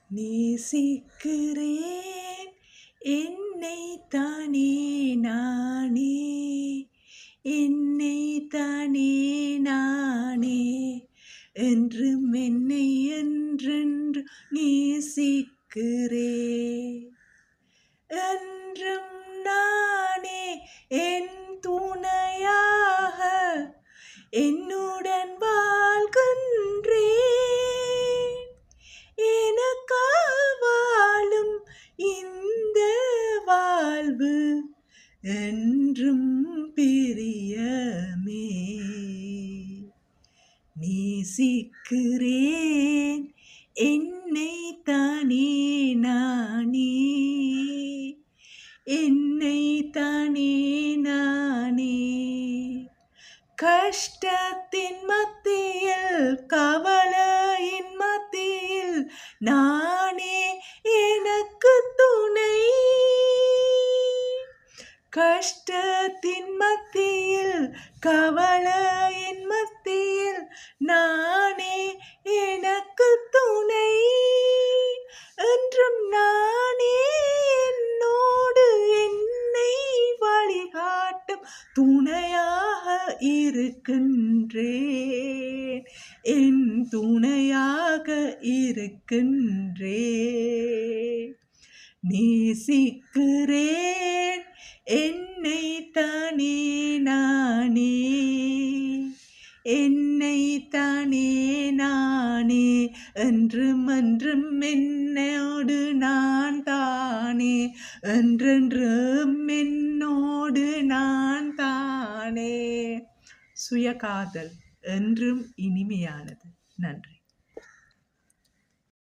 நேசிக்கிறேன் என்னை தானே நானே, என்னை தானே நானே, என்றும் என்னை என்றென்று நேசிக்கிறேன். என்றும் நானே என் துணையாக என்னுடன் வாழ்கின்றேன். எனக்காக வாழும் இந்த வாழ்வு என்றும் பிரியமே. நேசிக்கிறேன் என்னை தானே நானே, என்னை தானே நானே. கஷ்டத்தின் மத்தியில் கவலையின் மத்தியில் நானே எனக்கு துணை. கஷ்டத்தின் மத்தியில் கவலையின் மத்தியில் நானே எனக்கு துணை. என்றும் நானே என்னோடு என்னை வழிகாட்டும் துணையாக இருக்கின்றேன். என் துணையாக இருக்கின்றேன். நேசிக்கிறேன் என்னை தானே நானே, என்னை தானே நானே, என்றும் என்றும் என்னோடு நான் தானே, என்றென்றும் என்னோடு நான் தானே. சுயகாதல் என்றும் இனிமையானது. நன்றி.